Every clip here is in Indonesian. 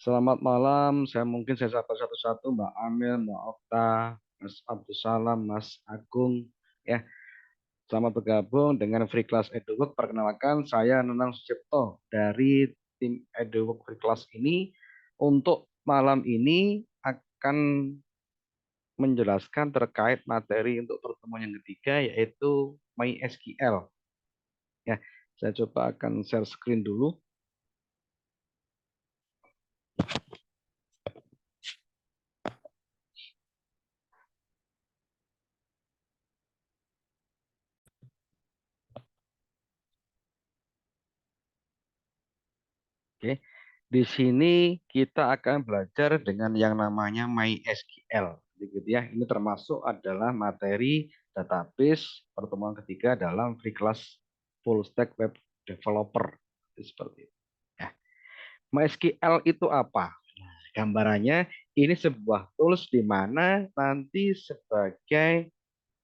Selamat malam. Saya sapa satu-satu Mbak Amel, Mbak Okta, Mas Abdussalam, Mas Agung. Ya, selamat bergabung dengan Free Class EduWork. Perkenalkan, saya Nenang Sucipto dari tim EduWork Free Class ini. Untuk malam ini akan menjelaskan terkait materi untuk pertemuan yang ketiga, yaitu MySQL. Ya, saya coba akan share screen dulu. Oke. Di sini kita akan belajar dengan yang namanya MySQL. Gitu ya. Ini termasuk adalah materi database pertemuan ketiga dalam free class full stack web developer. Seperti itu. Ya. MySQL itu apa? Nah, gambarannya ini sebuah tools di mana nanti sebagai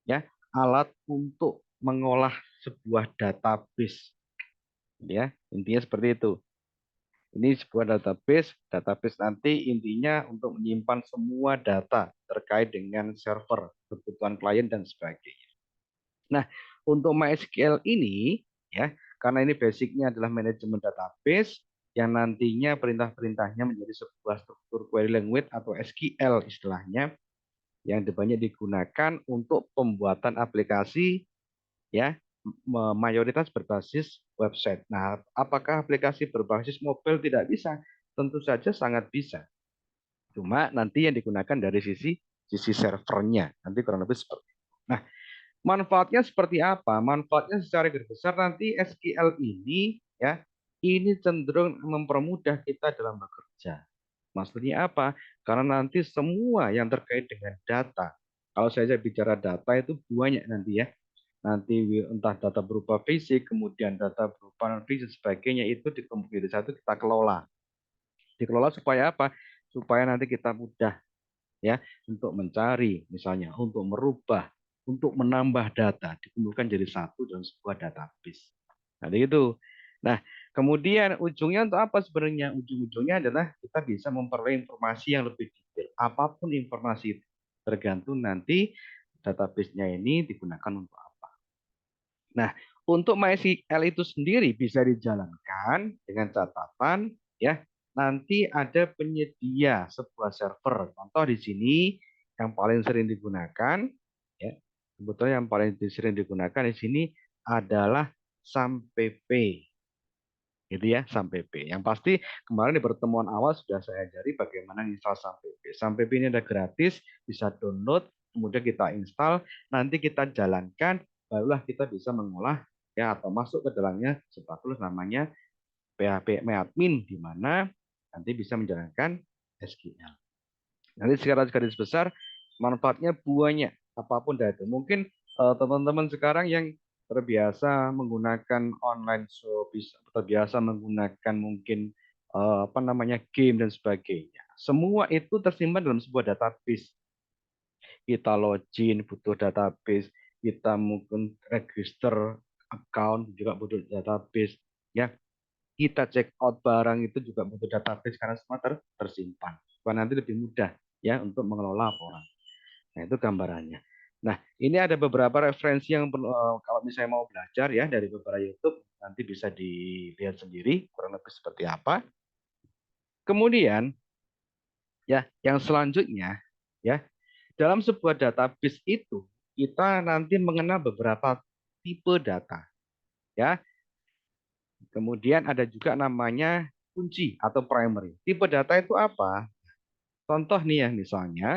ya alat untuk mengolah sebuah database. Ya, intinya seperti itu. Ini sebuah database. Database nanti intinya untuk menyimpan semua data terkait dengan server, kebutuhan klien dan sebagainya. Nah, untuk MySQL ini ya, karena ini basicnya adalah manajemen database yang nantinya perintah-perintahnya menjadi sebuah struktur query language atau SQL istilahnya yang banyak digunakan untuk pembuatan aplikasi ya mayoritas berbasis website. Nah, apakah aplikasi berbasis mobile tidak bisa? Tentu saja sangat bisa. Cuma nanti yang digunakan dari sisi servernya. Nanti kurang lebih seperti itu. Nah, manfaatnya seperti apa? Manfaatnya secara garis besar nanti SQL ini ya ini cenderung mempermudah kita dalam bekerja. Maksudnya apa? Karena nanti semua yang terkait dengan data. Kalau saya bicara data itu banyak nanti ya nanti entah data berupa fisik, kemudian data berupa non fisik sebagainya itu dikumpul di satu kita kelola. Dikelola supaya apa? Supaya nanti kita mudah ya untuk mencari, misalnya untuk merubah, untuk menambah data dikumpulkan jadi satu dalam sebuah database. Nah, itu. Nah, kemudian ujungnya untuk apa sebenarnya? Ujung-ujungnya adalah kita bisa memperoleh informasi yang lebih detail. Apapun informasi itu, tergantung nanti database-nya ini digunakan untuk apa. Nah, untuk MySQL itu sendiri bisa dijalankan dengan catatan ya, nanti ada penyedia sebuah server. Contoh di sini yang paling sering digunakan ya, sebetulnya yang paling sering digunakan di sini adalah SAMPP. Gitu ya, SAMPP. Yang pasti kemarin di pertemuan awal sudah saya ajari bagaimana install SAMPP. SAMPP ini ada gratis, bisa download, kemudian kita install, nanti kita jalankan, barulah kita bisa mengolah ya atau masuk ke dalamnya sebuah tools namanya PHP admin di mana nanti bisa menjalankan SQL. Nanti secara garis besar manfaatnya banyak apapun dari itu. Mungkin teman-teman sekarang yang terbiasa menggunakan online shop, terbiasa menggunakan mungkin apa namanya game dan sebagainya. Semua itu tersimpan dalam sebuah database. Kita login butuh database, kita mungkin register account juga butuh database, ya. Kita check out barang itu juga butuh database karena semua tersimpan. Supaya nanti lebih mudah ya untuk mengelola laporan. Nah, itu gambarannya. Nah, ini ada beberapa referensi yang kalau misalnya mau belajar ya dari beberapa YouTube nanti bisa dilihat sendiri kurang lebih seperti apa. Kemudian ya, yang selanjutnya ya, dalam sebuah database itu kita nanti mengenal beberapa tipe data ya. Kemudian ada juga namanya kunci atau primary. Tipe data itu apa? Contoh nih ya misalnya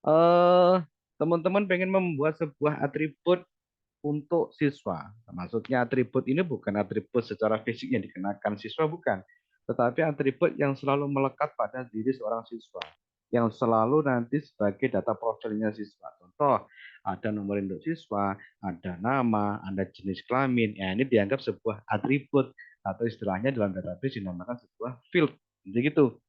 eh teman-teman pengen membuat sebuah atribut untuk siswa. Maksudnya atribut ini bukan atribut secara fisik yang dikenakan siswa, bukan. Tetapi atribut yang selalu melekat pada diri seorang siswa. Yang selalu nanti sebagai data profilnya siswa. Contoh, ada nomor induk siswa, ada nama, ada jenis kelamin. Ya, ini dianggap sebuah atribut atau istilahnya dalam database dinamakan sebuah field. Jadi gitu.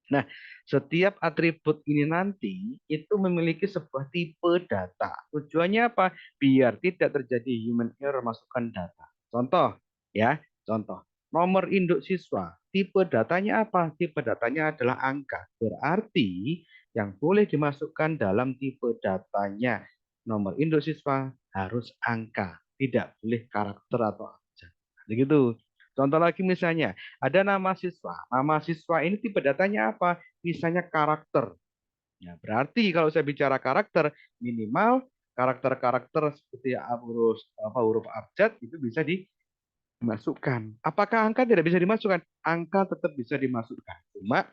Nah, setiap atribut ini nanti itu memiliki sebuah tipe data. Tujuannya apa? Biar tidak terjadi human error masukkan data. Contoh, ya, contoh. Nomor induk siswa, tipe datanya apa? Tipe datanya adalah angka. Berarti yang boleh dimasukkan dalam tipe datanya nomor induk siswa harus angka, tidak boleh karakter atau abjad. Begitu. Contoh lagi misalnya, ada nama siswa. Nama siswa ini tipe datanya apa? Misalnya karakter. Ya, berarti kalau saya bicara karakter, minimal karakter-karakter seperti huruf abjad itu bisa dimasukkan. Apakah angka tidak bisa dimasukkan? Angka tetap bisa dimasukkan. Cuma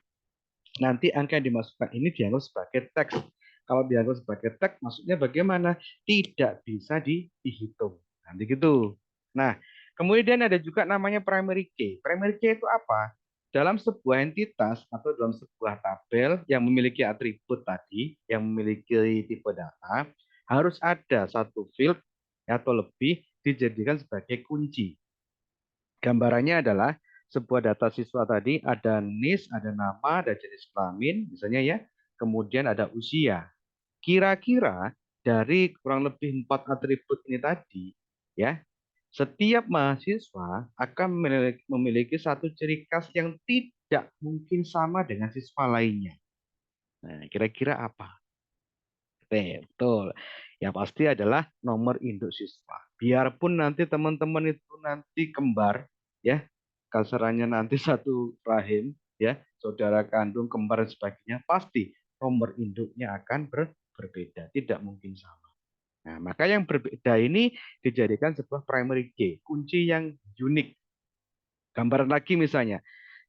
nanti angka yang dimasukkan ini dianggap sebagai teks. Kalau dianggap sebagai teks, maksudnya bagaimana? Tidak bisa dihitung. Nanti gitu. Nah, kemudian ada juga namanya primary key. Primary key itu apa? Dalam sebuah entitas atau dalam sebuah tabel yang memiliki atribut tadi, yang memiliki tipe data, harus ada satu field atau lebih dijadikan sebagai kunci. Gambarannya adalah sebuah data siswa tadi ada NIS, ada nama, ada jenis kelamin, misalnya ya. Kemudian ada usia. Kira-kira dari kurang lebih 4 atribut ini tadi, ya, setiap mahasiswa akan memiliki satu ciri khas yang tidak mungkin sama dengan siswa lainnya. Nah, kira-kira apa? Betul. Yang pasti adalah nomor induk siswa. Biarpun nanti teman-teman itu nanti kembar, ya, kasarannya nanti satu rahim, ya, saudara kandung, kembar dan sebagainya, pasti nomor induknya akan berbeda, tidak mungkin sama. Nah, maka yang berbeda ini dijadikan sebuah primary key, kunci yang unik. Gambaran lagi misalnya,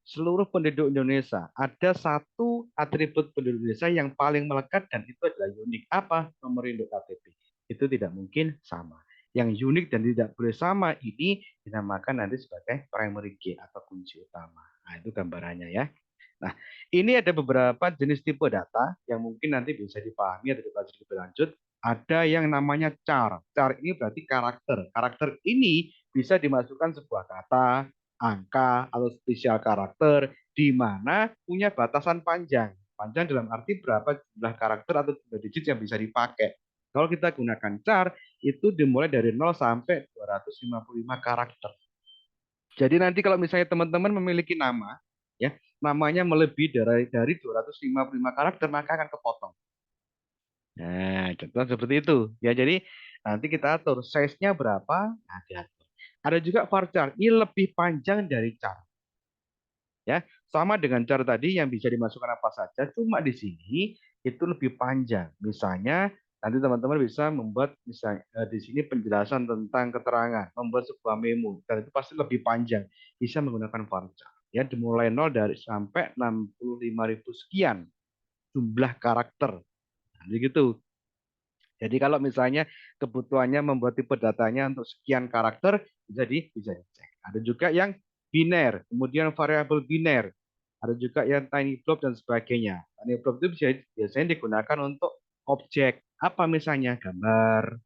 seluruh penduduk Indonesia ada satu atribut penduduk Indonesia yang paling melekat dan itu adalah unik. Apa? Nomor induk KTP. Itu tidak mungkin sama. Yang unik dan tidak boleh sama ini dinamakan nanti sebagai primary key atau kunci utama. Nah, itu gambarannya ya. Nah, ini ada beberapa jenis tipe data yang mungkin nanti bisa dipahami atau dipelajari lebih lanjut. Ada yang namanya char. Char ini berarti karakter. Karakter ini bisa dimasukkan sebuah kata, angka, atau spesial karakter, di mana punya batasan panjang. Panjang dalam arti berapa jumlah karakter atau jumlah digit yang bisa dipakai. Kalau kita gunakan char, itu dimulai dari 0 sampai 255 karakter. Jadi nanti kalau misalnya teman-teman memiliki nama, ya, namanya melebihi dari 255 karakter, maka akan kepotong. Nah, contoh seperti itu. Ya, jadi nanti kita atur size-nya berapa, nah diatur. Ada juga varchar, ini lebih panjang dari char. Ya, sama dengan char tadi yang bisa dimasukkan apa saja, cuma di sini itu lebih panjang. Misalnya nanti teman-teman bisa membuat misalnya di sini penjelasan tentang keterangan, membuat sebuah memo dan itu pasti lebih panjang. Bisa menggunakan varchar. Ya, dimulai 0 dari sampai 65.000 sekian jumlah karakter. Nah, gitu. Jadi kalau misalnya kebutuhannya membuat tipe datanya untuk sekian karakter, bisa dicek. Ada juga yang biner, kemudian variabel biner. Ada juga yang tiny blob dan sebagainya. Tiny blob itu biasanya digunakan untuk objek. Apa misalnya gambar,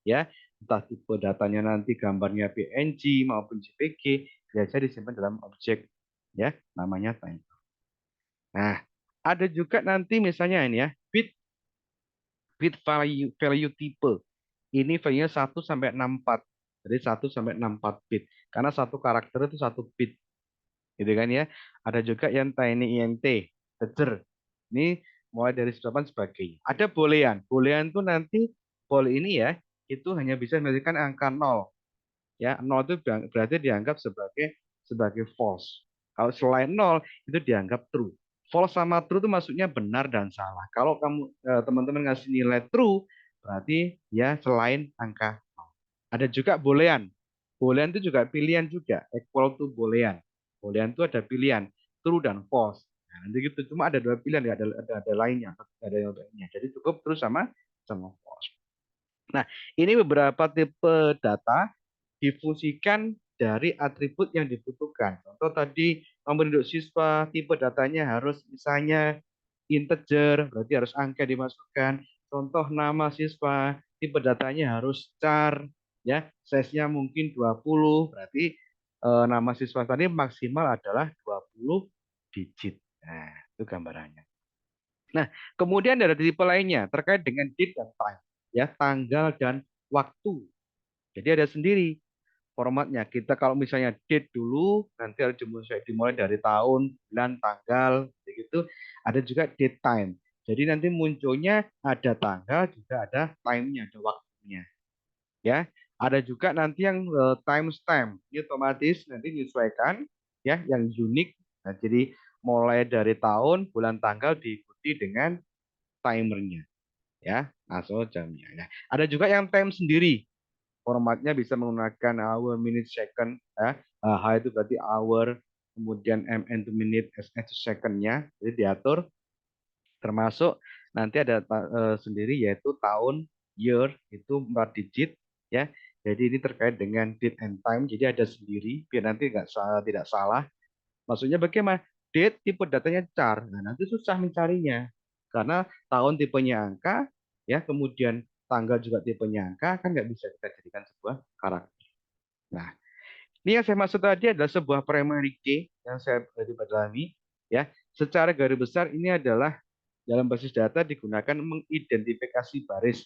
ya, entah tipe datanya nanti gambarnya PNG maupun JPG, biasa disimpan dalam objek, ya, namanya tiny blob. Nah, ada juga nanti misalnya ini ya, bit value type. Ini value-nya 1 sampai 64. Jadi 1 sampai 64 bit. Karena satu karakter itu 1 bit. Gitu kan ya. Ada juga yang tiny int, integer. Ini mulai dari 8 sebagainya. Ada boolean. Boolean itu nanti boleh ini ya, itu hanya bisa memiliki angka 0. Ya, 0 itu berarti dianggap sebagai false. Kalau selain 0 itu dianggap true. False sama true itu maksudnya benar dan salah. Kalau teman-teman ngasih nilai true, berarti ya selain angka 0. Ada juga boolean. Boolean itu juga pilihan juga, equal to boolean. Boolean itu ada pilihan true dan false. Nah, nanti gitu. Cuma ada 2 pilihan, ya, ada lainnya, ada yang lainnya. Jadi cukup true sama false. Nah, ini beberapa tipe data difungsikan dari atribut yang dibutuhkan. Contoh tadi nomor induk siswa, tipe datanya harus misalnya integer, berarti harus angka dimasukkan. Contoh nama siswa, tipe datanya harus char, ya, size-nya mungkin 20, berarti nama siswa tadi maksimal adalah 20 digit. Nah, itu gambarannya. Nah, kemudian ada tipe lainnya terkait dengan date dan time, ya, tanggal dan waktu. Jadi ada sendiri. formatnya. Kita kalau misalnya date dulu, nanti harus dimulai dari tahun, bulan, tanggal, begitu. Ada juga date time. Jadi nanti munculnya ada tanggal, juga ada time-nya, ada waktunya. Ya, ada juga nanti yang timestamp. Ini otomatis nanti menyesuaikan ya, yang unik. Nah, jadi mulai dari tahun, bulan, tanggal diikuti dengan timernya, ya, atau jamnya. Ya. Ada juga yang time sendiri. Formatnya bisa menggunakan hour, minute, second. Ya. H itu berarti hour, kemudian MN itu minute, SN itu secondnya. Jadi diatur, termasuk nanti ada sendiri yaitu tahun, year, itu 4 digit. Ya. Jadi ini terkait dengan date and time. Jadi ada sendiri, biar nanti nggak tidak salah. Maksudnya bagaimana? Date tipe datanya char. Nah, nanti susah mencarinya. Karena tahun tipenya angka, ya, kemudian tanggal juga tipenya angka, kan nggak bisa kita jadikan sebuah karakter. Nah, ini yang saya maksud tadi adalah sebuah primary key yang saya pelajari. Ya, secara garis besar ini adalah dalam basis data digunakan mengidentifikasi baris,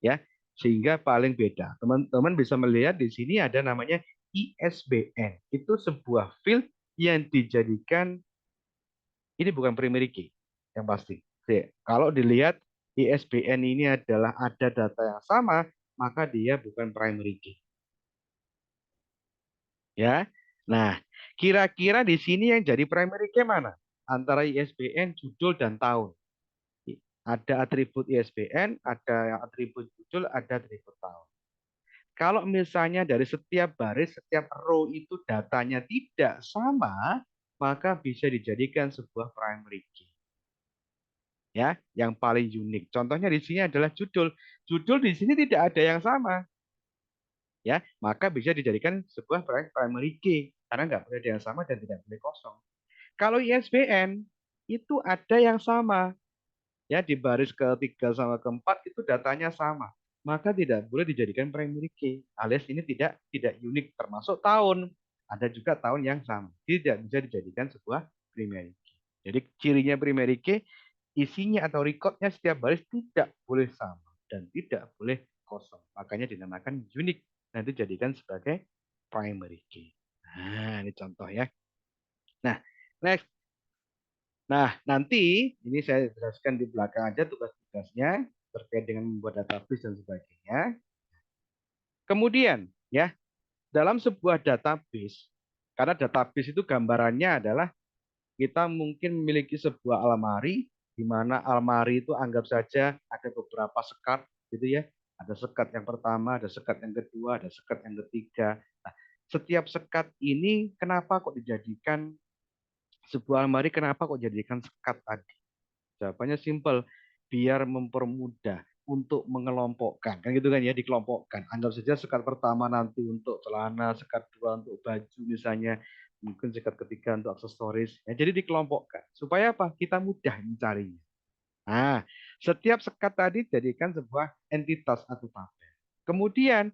ya, sehingga paling beda. Teman-teman bisa melihat di sini ada namanya ISBN. Itu sebuah field yang dijadikan, ini bukan primary key yang pasti. Kalau dilihat ISBN ini adalah ada data yang sama, maka dia bukan primary key. Ya. Nah, kira-kira di sini yang jadi primary key mana? Antara ISBN, judul, dan tahun. Ada atribut ISBN, ada atribut judul, ada atribut tahun. Kalau misalnya dari setiap baris, setiap row itu datanya tidak sama, maka bisa dijadikan sebuah primary key. Ya, yang paling unik. Contohnya di sini adalah judul. Judul di sini tidak ada yang sama, ya, maka bisa dijadikan sebuah primary key karena nggak boleh ada yang sama dan tidak boleh kosong. Kalau ISBN itu ada yang sama, ya, di baris ketiga sama keempat itu datanya sama, maka tidak boleh dijadikan primary key, alias ini tidak unik. Termasuk tahun, ada juga tahun yang sama, tidak bisa dijadikan sebuah primary key. Jadi cirinya primary key, isinya atau recordnya setiap baris tidak boleh sama dan tidak boleh kosong, makanya dinamakan unik. Nanti jadikan sebagai primary key. Nah, ini contoh ya. Nah, next. Nah, nanti ini saya jelaskan di belakang aja tugas-tugasnya terkait dengan membuat database dan sebagainya. Kemudian, ya, dalam sebuah database, karena database itu gambarannya adalah kita mungkin memiliki sebuah almari, di mana almari itu anggap saja ada beberapa sekat, gitu ya. Ada sekat yang pertama, ada sekat yang kedua, ada sekat yang ketiga. Nah, setiap sekat ini kenapa kok dijadikan sebuah almari? Kenapa kok dijadikan sekat tadi? Jawabannya simpel, biar mempermudah untuk mengelompokkan, kan gitu kan ya, dikelompokkan. Anggap saja sekat pertama nanti untuk celana, sekat dua untuk baju misalnya, mungkin sekat ketiga untuk aksesoris. Ya, jadi dikelompokkan. Supaya apa? Kita mudah mencarinya. Nah, setiap sekat tadi jadikan sebuah entitas atau tabel. Kemudian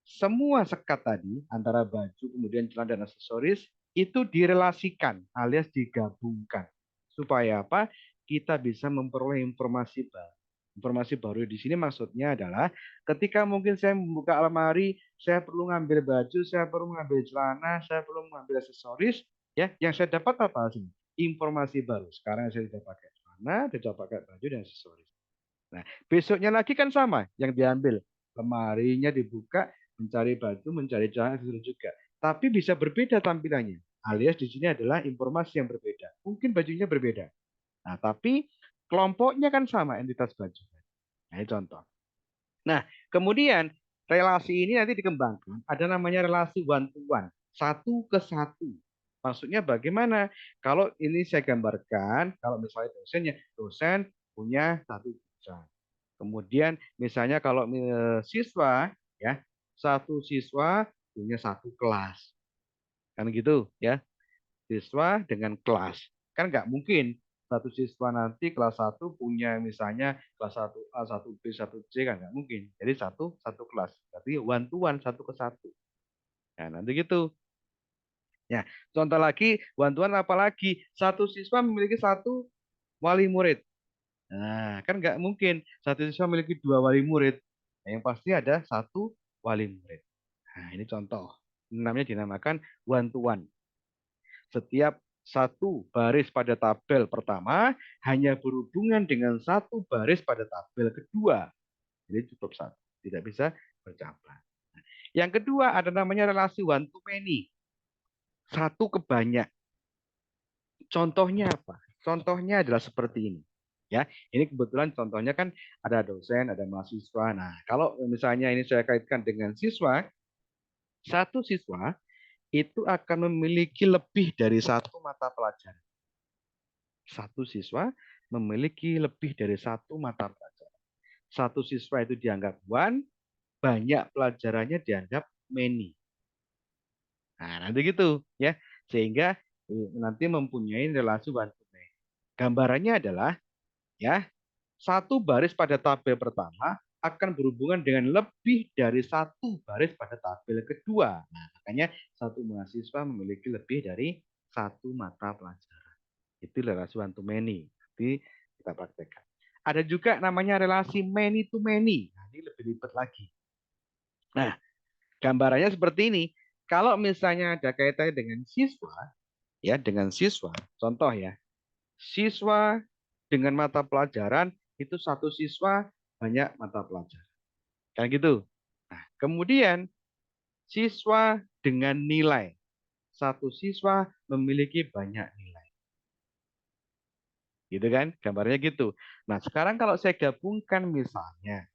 semua sekat tadi antara baju kemudian celana dan aksesoris itu direlasikan alias digabungkan supaya apa? Kita bisa memperoleh informasi baru. Informasi baru di sini maksudnya adalah ketika mungkin saya membuka almari, saya perlu ngambil baju, saya perlu ngambil celana, saya perlu mengambil aksesoris, ya, yang saya dapat apa sih? Informasi baru. Sekarang saya sudah pakai celana, sudah pakai baju dan aksesoris. Nah, besoknya lagi kan sama yang diambil. Lemarinya dibuka, mencari baju, mencari celana juga. Tapi bisa berbeda tampilannya. Alias di sini adalah informasi yang berbeda. Mungkin bajunya berbeda. Nah, tapi kelompoknya kan sama entitas baju. Nah, ini contoh. Nah, kemudian relasi ini nanti dikembangkan. Ada namanya relasi one to one. Satu ke satu. Maksudnya bagaimana? Kalau ini saya gambarkan, kalau misalnya dosennya, dosen punya satu jurusan. Kemudian misalnya kalau siswa, ya, satu siswa punya satu kelas. Kan gitu ya, siswa dengan kelas. Kan nggak mungkin satu siswa nanti kelas satu punya misalnya kelas satu a satu b satu c, kan nggak mungkin. Jadi satu satu kelas. Berarti one to one, satu ke satu. Nah, nanti gitu. Ya, contoh lagi, one to one apalagi satu siswa memiliki satu wali murid. Nah, kan nggak mungkin satu siswa memiliki dua wali murid. Nah, yang pasti ada satu wali murid. Nah, ini contoh. Namanya dinamakan one to one. Setiap satu baris pada tabel pertama hanya berhubungan dengan satu baris pada tabel kedua. Jadi cukup satu, tidak bisa bercabang. Yang kedua ada namanya relasi one to many. Satu ke banyak. Contohnya apa? Contohnya adalah seperti ini. Ya, ini kebetulan contohnya kan ada dosen, ada mahasiswa. Nah, kalau misalnya ini saya kaitkan dengan siswa, satu siswa itu akan memiliki lebih dari satu mata pelajaran. Satu siswa memiliki lebih dari satu mata pelajaran. Satu siswa itu dianggap one, banyak pelajarannya dianggap many. Nah, nanti gitu ya. Sehingga nanti mempunyai relasi one to many. Gambarannya adalah ya, satu baris pada tabel pertama akan berhubungan dengan lebih dari satu baris pada tabel kedua. Nah, makanya satu mahasiswa memiliki lebih dari satu mata pelajaran. Itu relasi one to many. Nanti kita praktekkan. Ada juga namanya relasi many to many. Nah, ini lebih ribet lagi. Nah, gambarannya seperti ini. Kalau misalnya ada kaitannya dengan siswa, ya dengan siswa, contoh ya, siswa dengan mata pelajaran itu satu siswa banyak mata pelajaran. Kan gitu. Nah, kemudian siswa dengan nilai. Satu siswa memiliki banyak nilai. Gitu kan? Gambarnya gitu. Nah, sekarang kalau saya gabungkan misalnya,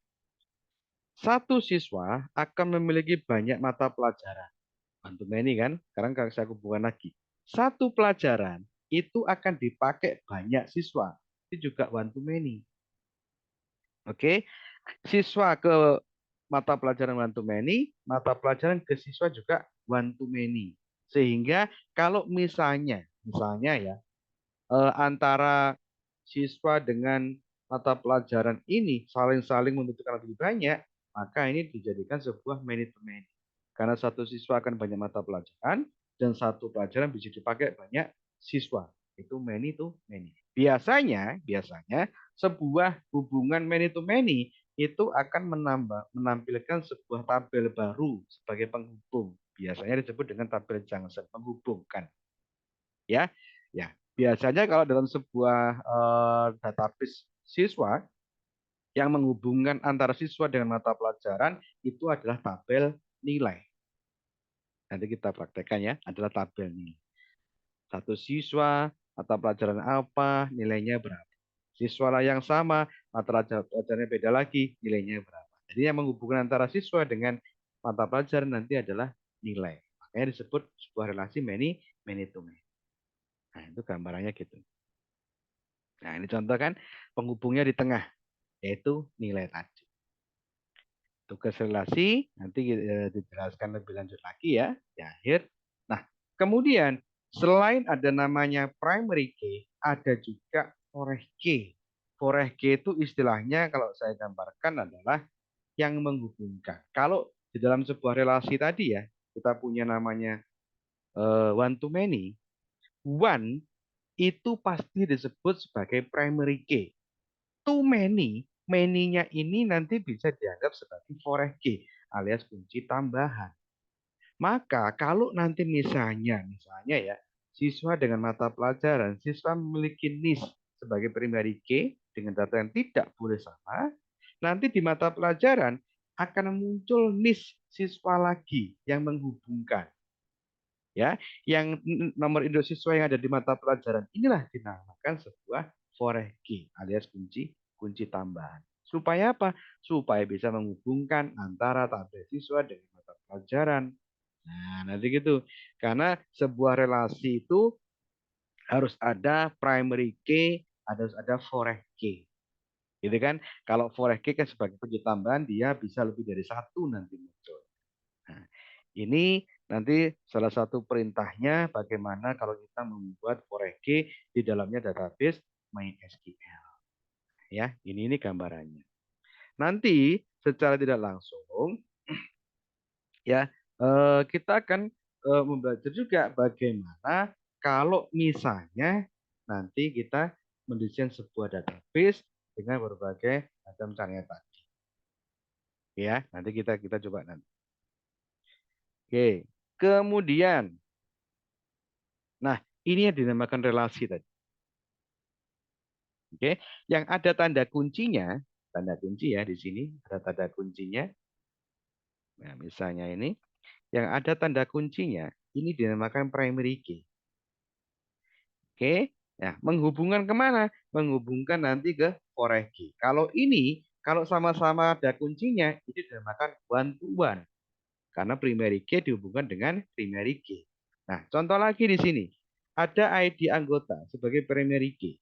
satu siswa akan memiliki banyak mata pelajaran. Bantu ini kan? Sekarang kalau saya hubungkan lagi. Satu pelajaran itu akan dipakai banyak siswa. Itu juga one to many. Oke, siswa ke mata pelajaran one to many, mata pelajaran ke siswa juga one to many. Sehingga kalau misalnya ya, antara siswa dengan mata pelajaran ini saling-saling membutuhkan lebih banyak, maka ini dijadikan sebuah many to many. Karena satu siswa akan banyak mata pelajaran dan satu pelajaran bisa dipakai banyak siswa. Itu many to many. Biasanya sebuah hubungan many to many itu akan menampilkan sebuah tabel baru sebagai penghubung. Biasanya disebut dengan tabel junction, menghubungkan. Ya, ya. Biasanya kalau dalam sebuah database siswa yang menghubungkan antara siswa dengan mata pelajaran itu adalah tabel nilai. Nanti kita praktekkan ya, adalah tabel nilai. Satu siswa, mata pelajaran apa, nilainya berapa. Siswa yang sama, mata pelajarannya beda lagi, nilainya berapa. Jadi yang menghubungkan antara siswa dengan mata pelajaran nanti adalah nilai. Makanya disebut sebuah relasi many to many. Nah, itu gambarannya gitu. Nah, ini contoh kan penghubungnya di tengah, yaitu nilai tadi. Tugas relasi nanti dijelaskan lebih lanjut lagi ya di akhir. Nah, kemudian selain ada namanya primary key, ada juga foreign key. Foreign key itu istilahnya kalau saya gambarkan adalah yang menghubungkan. Kalau di dalam sebuah relasi tadi ya, kita punya namanya one to many. One itu pasti disebut sebagai primary key. Too many-nya ini nanti bisa dianggap sebagai foreign key alias kunci tambahan. Maka kalau nanti misalnya ya, siswa dengan mata pelajaran, siswa memiliki NIS sebagai primary key dengan data yang tidak boleh sama, nanti di mata pelajaran akan muncul NIS siswa lagi yang menghubungkan. Ya, yang nomor induk siswa yang ada di mata pelajaran inilah dinamakan sebuah foreign key alias kunci tambahan. Supaya apa? Supaya bisa menghubungkan antara tabel siswa dengan mata pelajaran. Nah, nanti gitu. Karena sebuah relasi itu harus ada primary key, harus ada foreign key. Gitu kan? Kalau foreign key kan sebagai kunci tambahan dia bisa lebih dari satu nanti muncul. Nah, ini nanti salah satu perintahnya bagaimana kalau kita membuat foreign key di dalamnya database MySQL. Ya, ini gambarannya. Nanti secara tidak langsung ya kita akan membelajar juga bagaimana kalau misalnya nanti kita mendesain sebuah database dengan berbagai macam caranya tadi. Ya, nanti kita coba nanti. Oke. Kemudian, nah ini yang dinamakan relasi tadi. Oke, yang ada tanda kunci ya di sini ada tanda kuncinya. Nah, misalnya ini, yang ada tanda kuncinya, ini dinamakan primary key. Oke, nah menghubungkan kemana? Menghubungkan nanti ke foreign key. Kalau ini, kalau sama-sama ada kuncinya, itu dinamakan one to one. Karena primary key dihubungkan dengan primary key. Nah, contoh lagi di sini. Ada ID anggota sebagai primary key.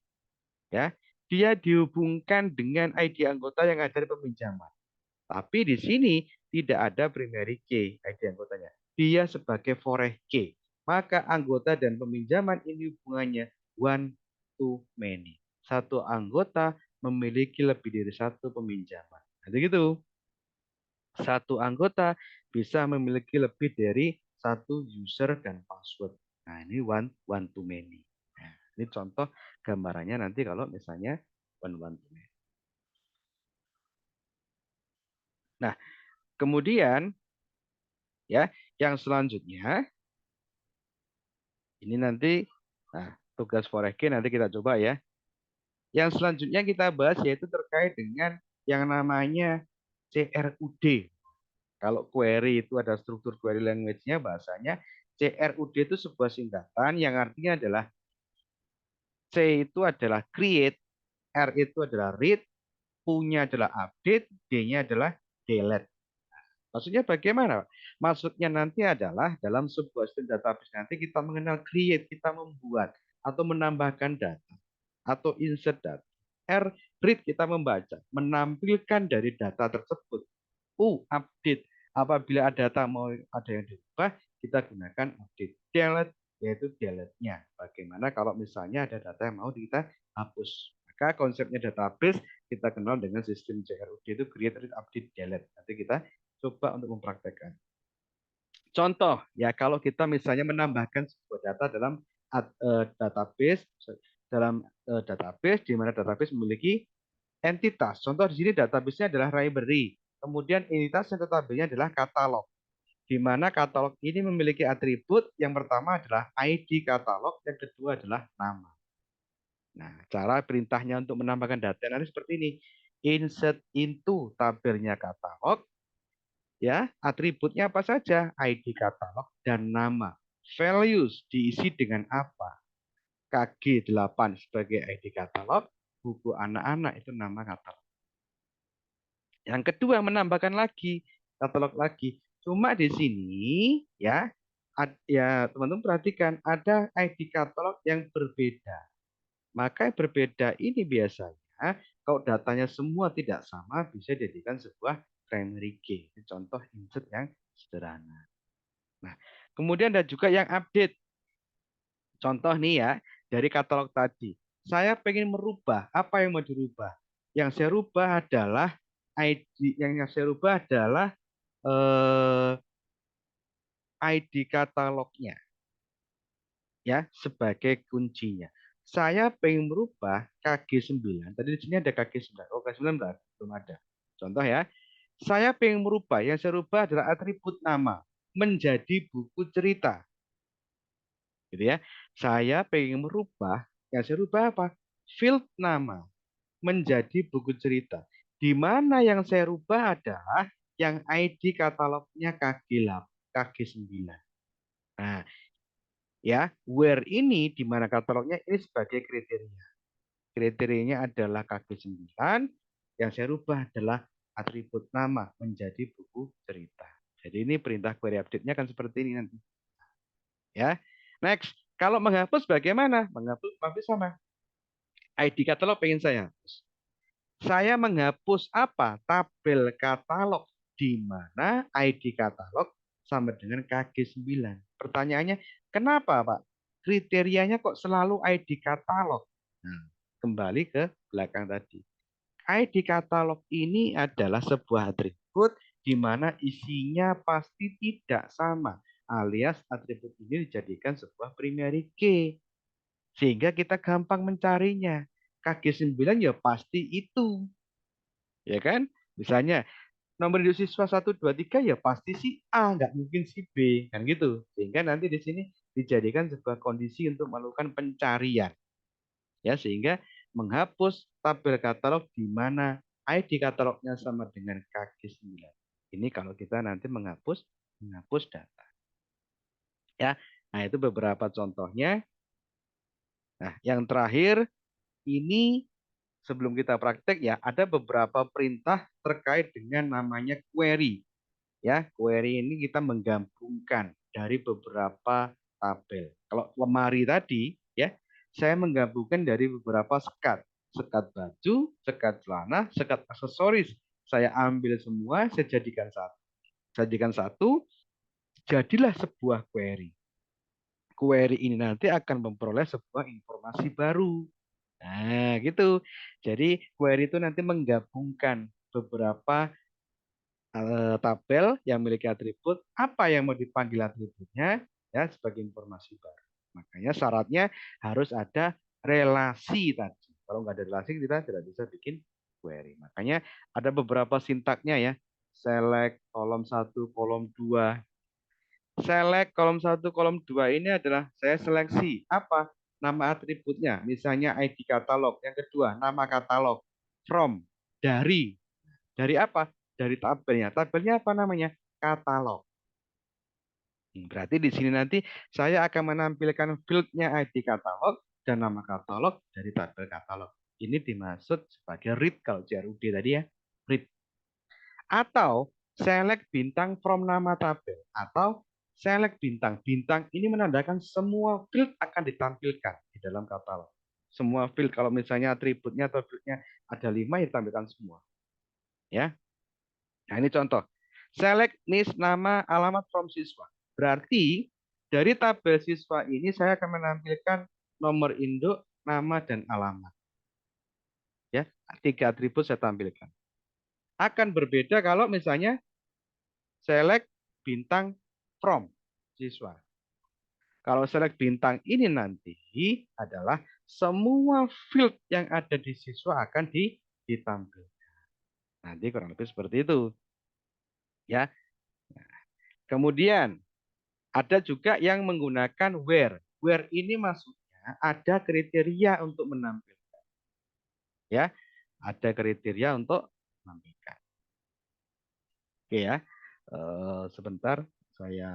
Ya, dia dihubungkan dengan ID anggota yang ada di peminjaman. Tapi di sini tidak ada primary key ID anggotanya. Dia sebagai foreign key. Maka anggota dan peminjaman ini hubungannya one to many. Satu anggota memiliki lebih dari satu peminjaman. Jadi gitu. Satu anggota bisa memiliki lebih dari satu user dan password. Nah, ini one to many. Nah, ini contoh gambarannya nanti kalau misalnya one to many. Nah, kemudian ya, yang selanjutnya ini nanti tugas Foreke nanti kita coba ya. Yang selanjutnya kita bahas yaitu terkait dengan yang namanya CRUD. Kalau query itu ada struktur query language-nya, bahasanya CRUD itu sebuah singkatan yang artinya adalah C itu adalah create, R itu adalah read, U-nya adalah update, D-nya adalah delete. Maksudnya bagaimana? Maksudnya nanti adalah dalam sebuah sistem database nanti kita mengenal create, kita membuat atau menambahkan data atau insert data. R, read kita membaca, menampilkan dari data tersebut. U, update. Apabila ada data mau ada yang diubah, kita gunakan update. Delete, yaitu delete-nya. Bagaimana kalau misalnya ada data yang mau kita hapus. Maka konsepnya database kita kenal dengan sistem CRUD itu create, read, update, delete. Nanti kita coba untuk mempraktekkan. Contoh ya, kalau kita misalnya menambahkan sebuah data dalam database di mana database memiliki entitas. Contoh di sini database-nya adalah library. Kemudian entitas yang tabelnya adalah katalog. Di mana katalog ini memiliki atribut yang pertama adalah ID katalog, yang kedua adalah nama. Nah, cara perintahnya untuk menambahkan data nanti seperti ini. Insert into tabelnya katalog, ya, atributnya apa saja? ID katalog dan nama. Values diisi dengan apa? KG8 sebagai ID katalog, buku anak-anak itu nama katalog. Yang kedua menambahkan lagi katalog lagi. Cuma di sini ya, ya teman-teman perhatikan ada ID katalog yang berbeda. Maka yang berbeda ini biasanya kalau datanya semua tidak sama bisa dijadikan sebuah primary key. Ini contoh insert yang sederhana. Nah, kemudian ada juga yang update. Contoh nih ya, dari katalog tadi. Saya pengen merubah, apa yang mau dirubah? Yang saya rubah adalah ID, yang saya rubah adalah ID katalognya ya sebagai kuncinya. Saya pengen merubah KG9. Tadi di sini ada KG9. Oh, KG9 belum ada. Contoh ya. Saya pengen merubah, yang saya rubah adalah atribut nama menjadi buku cerita. Gitu ya. Saya pengen merubah, yang saya rubah apa? Field nama menjadi buku cerita. Di mana yang saya rubah adalah yang ID katalognya KG8, KG9. Nah, ya, where ini di mana katalognya ini sebagai kriteria. Kriterianya adalah KG9, yang saya rubah adalah atribut nama menjadi buku cerita. Jadi ini perintah query update-nya akan seperti ini nanti. Ya. Next, kalau menghapus bagaimana? Menghapus sama. ID katalog pengen saya hapus. Saya menghapus apa? Tabel katalog di mana ID katalog sama dengan KG9. Pertanyaannya, kenapa Pak? Kriterianya kok selalu ID katalog? Nah, kembali ke belakang tadi. ID katalog ini adalah sebuah atribut di mana isinya pasti tidak sama, alias atribut ini dijadikan sebuah primary key. Sehingga kita gampang mencarinya. KG9 ya pasti itu. Ya kan? Misalnya nomor induk siswa 1, 2, 3 ya pasti si A, nggak mungkin si B, kan gitu. Sehingga nanti di sini dijadikan sebuah kondisi untuk melakukan pencarian. Ya, sehingga menghapus tabel katalog di mana ID katalognya sama dengan KG9. Ini kalau kita nanti menghapus data. Ya, nah itu beberapa contohnya. Nah, yang terakhir ini sebelum kita praktek ya, ada beberapa perintah terkait dengan namanya query. Ya, query ini kita menggabungkan dari beberapa tabel. Kalau lemari tadi, ya, saya menggabungkan dari beberapa sekat. Sekat baju, sekat celana, sekat aksesoris. Saya ambil semua, saya jadikan satu. Jadikan satu, jadilah sebuah query. Query ini nanti akan memperoleh sebuah informasi baru. Nah, gitu. Jadi, query itu nanti menggabungkan beberapa tabel yang memiliki atribut, apa yang mau dipanggil atributnya, ya sebagai informasi baru. Makanya syaratnya harus ada relasi tadi. Kalau nggak ada relasi kita tidak bisa bikin query. Makanya ada beberapa sintaknya ya. Select kolom 1, kolom 2. Select kolom 1, kolom 2 ini adalah saya seleksi apa? Nama atributnya, misalnya ID katalog. Yang kedua, nama katalog. From, dari. Dari apa? Dari tabelnya. Tabelnya apa namanya? Katalog. Berarti di sini nanti saya akan menampilkan fieldnya ID katalog dan nama katalog dari tabel katalog. Ini dimaksud sebagai read kalau CRUD tadi ya. Read. Atau select bintang from nama tabel. Atau select bintang. Bintang ini menandakan semua field akan ditampilkan di dalam katalog. Semua field kalau misalnya atributnya atau fieldnya ada 5 ya ditampilkan semua. Ya. Nah, ini contoh. Select NIS nama alamat from siswa. Berarti dari tabel siswa ini saya akan menampilkan nomor induk, nama, dan alamat. Ya, 3 atribut saya tampilkan. Akan berbeda kalau misalnya select bintang from siswa. Kalau select bintang ini nanti adalah semua field yang ada di siswa akan ditampilkan. Nanti kurang lebih seperti itu. Ya. Kemudian ada juga yang menggunakan where. Where ini maksudnya ada kriteria untuk menampilkan. Ya, ada kriteria untuk menampilkan. Oke ya. Sebentar saya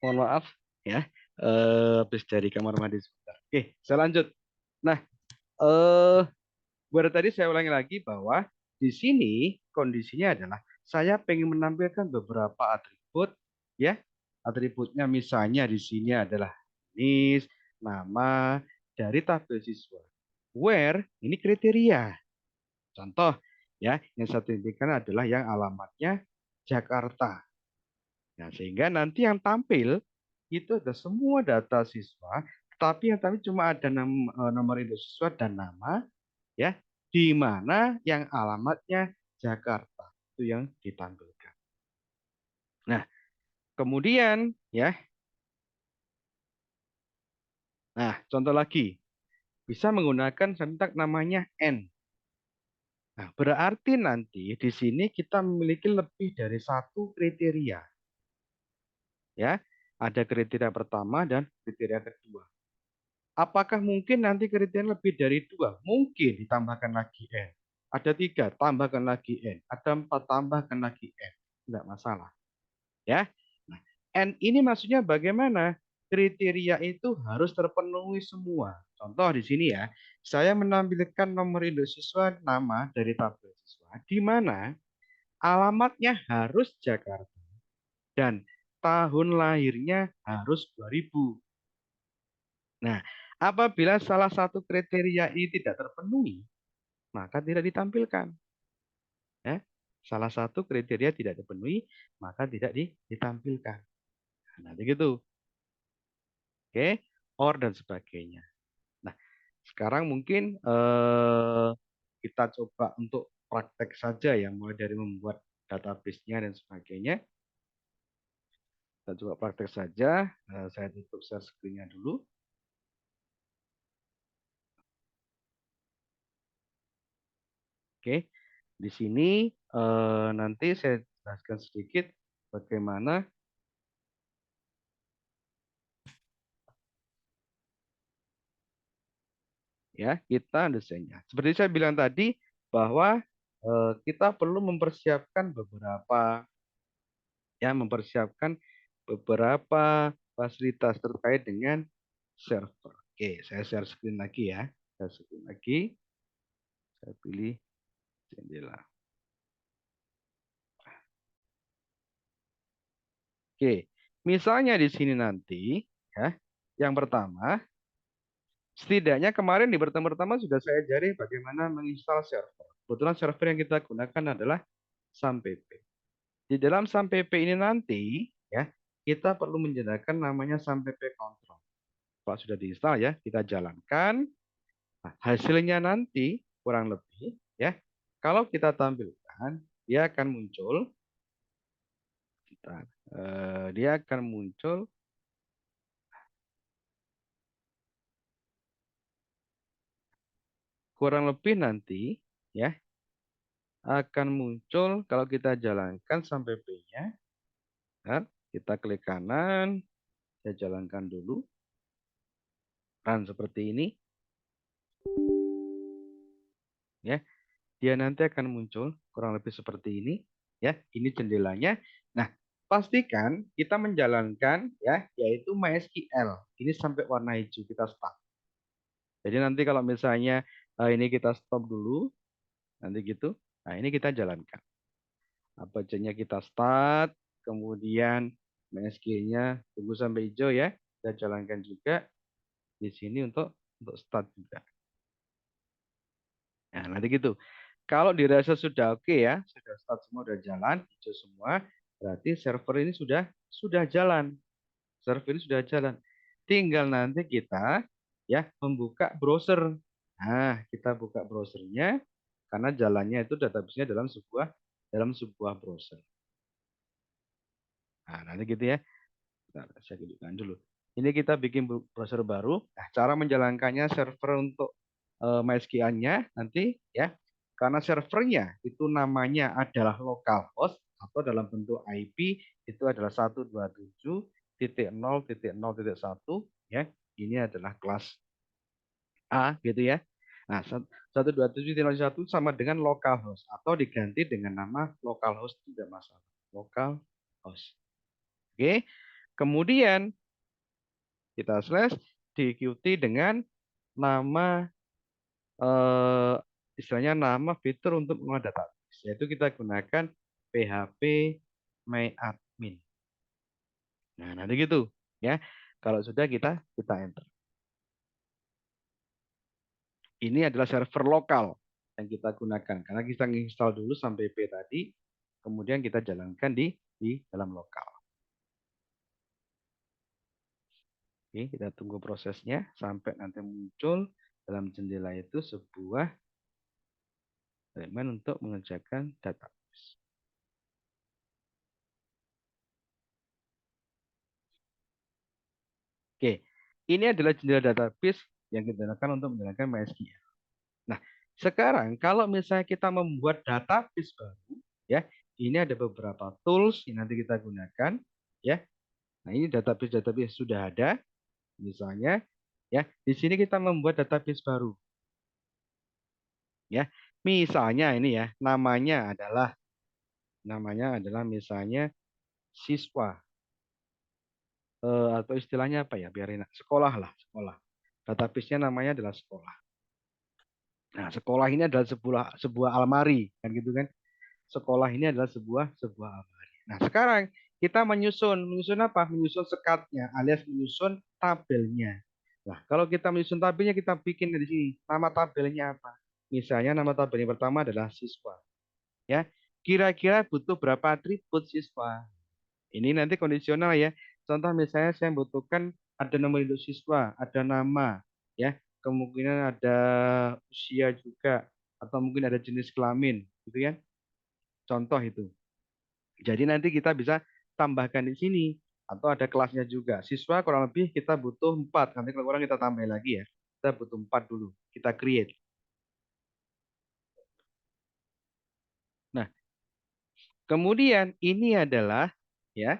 Mohon maaf ya. Habis dari kamar mandi sebentar. Oke, saya lanjut. Nah, eh baru tadi saya ulangi lagi bahwa di sini kondisinya adalah saya pengen menampilkan beberapa atribut ya. Atributnya misalnya di sini adalah jenis, nama dari tabel siswa. Where ini kriteria. Contoh ya, yang saya tunjukkan adalah yang alamatnya Jakarta. Nah, sehingga nanti yang tampil itu ada semua data siswa, tapi yang tampil cuma ada nomor induk siswa dan nama, ya, di mana yang alamatnya Jakarta itu yang ditampilkan. Nah, kemudian ya, nah contoh lagi bisa menggunakan sintak namanya N. Nah, berarti nanti di sini kita memiliki lebih dari satu kriteria, ya. Ada kriteria pertama dan kriteria kedua. Apakah mungkin nanti kriteria lebih dari dua? Mungkin ditambahkan lagi N. Ada tiga, tambahkan lagi N. Ada empat, tambahkan lagi N. Tidak masalah. Ya. Nah, N ini maksudnya bagaimana? Kriteria itu harus terpenuhi semua. Contoh di sini ya, saya menampilkan nomor induk siswa nama dari tabel siswa, di mana alamatnya harus Jakarta dan tahun lahirnya harus 2000. Nah, apabila salah satu kriteria ini tidak terpenuhi, maka tidak ditampilkan. Ya. Salah satu kriteria tidak terpenuhi, maka tidak ditampilkan. Nah, begitu. Oke, or dan sebagainya. Nah, sekarang mungkin kita coba untuk praktek saja ya, mulai dari membuat database-nya dan sebagainya. Kita coba praktek saja. Saya tutup share screen-nya dulu. Oke, di sini nanti saya jelaskan sedikit bagaimana ya kita desainnya. Seperti saya bilang tadi bahwa kita perlu mempersiapkan beberapa fasilitas terkait dengan server. Oke, saya share screen lagi ya. Saya screen lagi. Saya pilih jendela. Oke, misalnya di sini nanti ya, yang pertama setidaknya kemarin di pertemuan pertama sudah saya ajari bagaimana menginstal server. Kebetulan server yang kita gunakan adalah SAMPP. Di dalam SAMPP ini nanti ya kita perlu menjalankan namanya SAMPP control. Kalau sudah diinstal ya, kita jalankan. Nah, hasilnya nanti kurang lebih ya, kalau kita tampilkan, dia akan muncul. Dia akan muncul kurang lebih nanti ya akan muncul kalau kita jalankan sampai P-nya. Nah, kita klik kanan, saya jalankan dulu. Run seperti ini. Ya, dia nanti akan muncul kurang lebih seperti ini. Ya, ini jendelanya. Nah, pastikan kita menjalankan ya, yaitu MySQL. Ini sampai warna hijau kita start. Jadi nanti kalau misalnya ini kita stop dulu, nanti gitu. Nah, ini kita jalankan. Apa aja kita start, kemudian MSG-nya tunggu sampai hijau ya. Kita jalankan juga di sini untuk start juga. Nah, nanti gitu. Kalau dirasa sudah oke ya, sudah start semua, sudah jalan, hijau semua, berarti server ini sudah jalan. Server ini sudah jalan. Tinggal nanti kita ya membuka browser. Nah, kita buka browsernya karena jalannya itu database-nya dalam sebuah browser. Nah, nanti gitu ya. Bentar, saya tunjukkan dulu. Ini kita bikin browser baru. Nah, cara menjalankannya server untuk MySQL-nya nanti ya. Karena servernya itu namanya adalah localhost atau dalam bentuk IP itu adalah 127.0.0.1 ya. Ini adalah kelas A gitu ya. Nah, 127.0.1 sama dengan localhost atau diganti dengan nama localhost tidak masalah. Localhost. Oke. Kemudian kita slash diikuti dengan nama eh, istilahnya nama fitur untuk mengolah database, yaitu kita gunakan PHP myadmin. Nah, nanti gitu ya. Kalau sudah kita enter. Ini adalah server lokal yang kita gunakan karena kita install dulu sampai P tadi, kemudian kita jalankan di dalam lokal. Oke, kita tunggu prosesnya sampai nanti muncul dalam jendela itu sebuah elemen untuk mengerjakan database. Oke, ini adalah jendela database yang kita gunakan untuk menjalankan MySQL. Nah, sekarang kalau misalnya kita membuat database baru, ya, ini ada beberapa tools yang nanti kita gunakan, ya. Nah, ini database sudah ada, misalnya, ya. Di sini kita membuat database baru, ya. Misalnya ini ya, namanya adalah misalnya siswa atau istilahnya apa ya? Biar enak, sekolah lah, sekolah. Database-nya namanya adalah sekolah. Nah, sekolah ini adalah sebuah sebuah almari, kan gitu kan? Sekolah ini adalah sebuah almari. Nah, sekarang kita menyusun apa? Menyusun sekatnya alias menyusun tabelnya. Nah, kalau kita menyusun tabelnya kita bikin di sini. Nama tabelnya apa? Misalnya nama tabel yang pertama adalah siswa. Ya, kira-kira butuh berapa atribut siswa? Ini nanti kondisional ya. Contoh misalnya saya membutuhkan ada nomor induk siswa, ada nama, ya, kemungkinan ada usia juga, atau mungkin ada jenis kelamin, gitu ya. Contoh itu. Jadi nanti kita bisa tambahkan di sini atau ada kelasnya juga. Siswa kurang lebih kita butuh 4. Nanti kalau kurang kita tambah lagi ya. Kita butuh 4 dulu. Kita create. Nah, kemudian ini adalah ya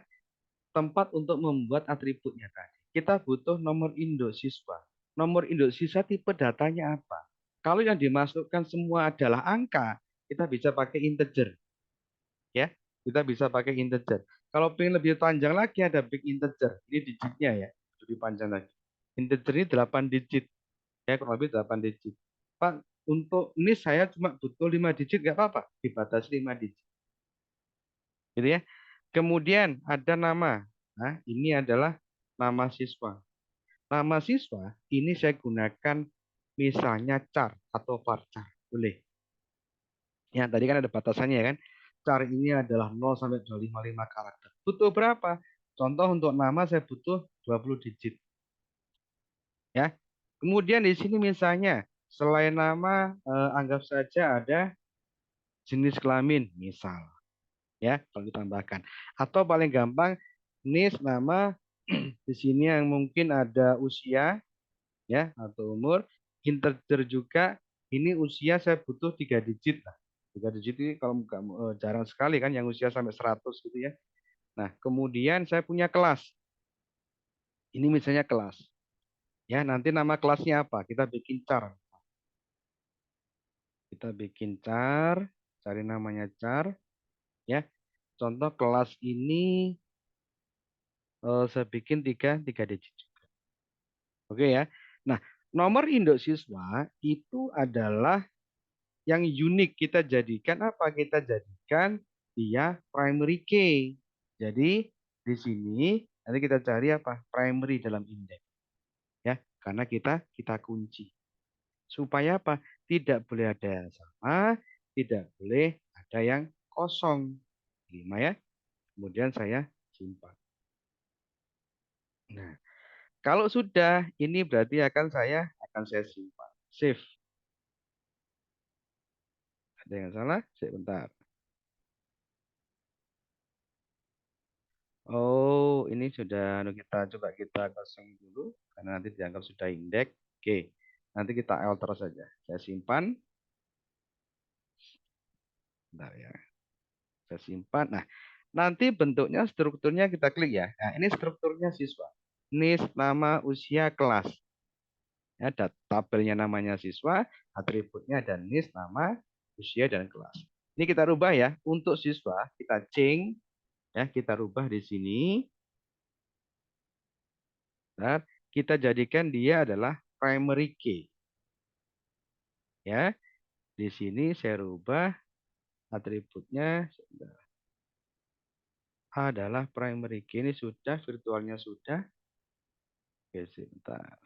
tempat untuk membuat atributnya tadi. Kita butuh nomor induk siswa. Nomor induk siswa tipe datanya apa? Kalau yang dimasukkan semua adalah angka, kita bisa pakai integer. Ya, kita bisa pakai integer. Kalau pengen lebih panjang lagi ada big integer. Ini digitnya ya, lebih panjang lagi. Integer ini 8 digit. Ya, kurang lebih 8 digit. Pak, untuk ini saya cuma butuh 5 digit, nggak apa-apa. Dibatasi 5 digit. Gitu ya. Kemudian ada nama. Nah, ini adalah nama siswa. Nama siswa ini saya gunakan misalnya char atau varchar. Boleh. Ya, tadi kan ada batasannya ya kan. Char ini adalah 0 sampai 255 karakter. Butuh berapa? Contoh untuk nama saya butuh 20 digit. Ya. Kemudian di sini misalnya selain nama anggap saja ada jenis kelamin misal ya kalau ditambahkan. Atau paling gampang nis nama di sini yang mungkin ada usia ya atau umur, integer juga ini usia saya butuh 3 digit lah. 3 digit ini kalau jarang sekali kan yang usia sampai 100 gitu ya. Nah, kemudian saya punya kelas. Ini misalnya kelas. Ya, nanti nama kelasnya apa? Kita bikin char. Kita bikin char, cari namanya char ya. Contoh kelas ini saya bikin tiga digit juga. Oke ya. Nah, nomor induk siswa itu adalah yang unik kita jadikan apa? Kita jadikan dia primary key. Jadi di sini nanti kita cari apa? Primary dalam indeks ya, karena kita kunci. Supaya apa? Tidak boleh ada yang sama, tidak boleh ada yang kosong. 5 ya. Kemudian saya simpan. Nah, kalau sudah ini berarti saya simpan. Save. Ada yang salah? Sebentar. Oh, ini sudah kita coba kita kosong dulu karena nanti dianggap sudah indeks. Oke. Nanti kita alter saja. Saya simpan. Bentar ya. Saya simpan. Nah, nanti bentuknya strukturnya kita klik ya. Nah, ini strukturnya siswa. Nis, nama, usia, kelas. Ya, ada tabelnya namanya siswa, atributnya dan nis, nama, usia dan kelas. Ini kita rubah ya. Untuk siswa kita change ya, kita rubah di sini Nah, kita jadikan dia adalah primary key. Ya, di sini saya rubah atributnya adalah primary key. Ini sudah, virtualnya sudah. Oke, sebentar.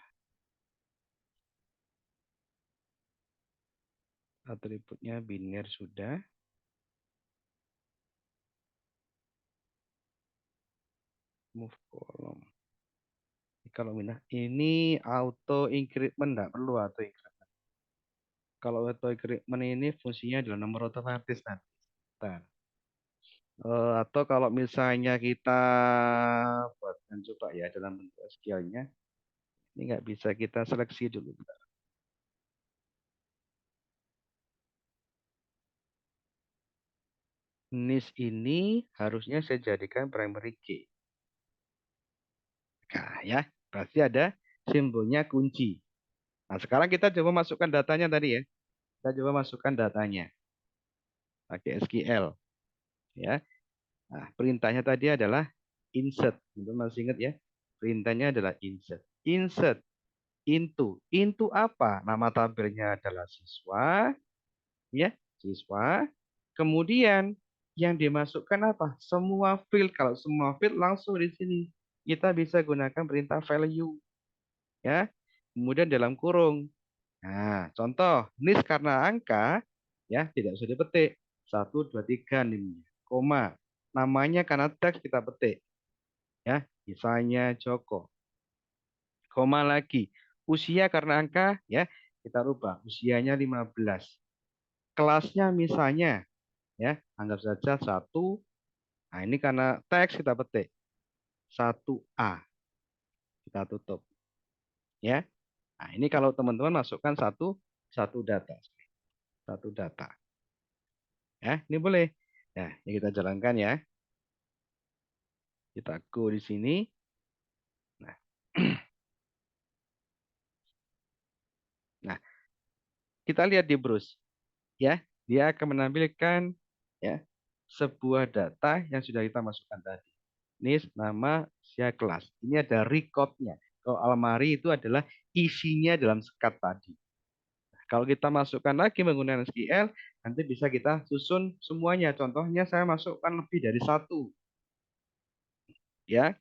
Atributnya biner sudah. Move column. Kalau ini auto increment enggak perlu auto increment. Kalau auto increment ini fungsinya adalah nomor otomatis nanti. Nah, atau kalau misalnya kita buatkan coba ya dalam bentuk SQL-nya, ini nggak bisa kita seleksi dulu. Nis ini harusnya saya jadikan primary key. Nah, ya, berarti ada simbolnya kunci. Nah, sekarang kita coba masukkan datanya tadi ya. Kita coba masukkan datanya pakai SQL, ya. Nah, perintahnya tadi adalah insert. Untuk masih ingat ya. Perintahnya adalah insert. Insert into. Into apa? Nama tabelnya adalah siswa, ya, siswa. Kemudian yang dimasukkan apa? Semua field. Kalau semua field langsung di sini. Kita bisa gunakan perintah value, ya. Kemudian dalam kurung. Nah, contoh nis karena angka, ya, tidak usah dipetik. 1, 2, 3 nih, koma. Namanya karena teks kita petik, ya. Misalnya Joko. Koma lagi. Usia karena angka, ya, kita rubah. Usianya 15. Kelasnya misalnya, ya, anggap saja 1. Nah, ini karena teks kita petik. 1A. Kita tutup, ya. Nah, ini kalau teman-teman masukkan satu satu data. Satu data. Ya, ini boleh. Nah, ini kita jalankan ya. Kita go di sini. Nah, nah, kita lihat di browse, ya. Dia akan menampilkan, ya, sebuah data yang sudah kita masukkan tadi. Ini nama sia kelas. Ini ada recordnya. Kalau almari itu adalah isinya dalam sekat tadi. Kalau kita masukkan lagi menggunakan SQL, nanti bisa kita susun semuanya. Contohnya saya masukkan lebih dari satu, ya.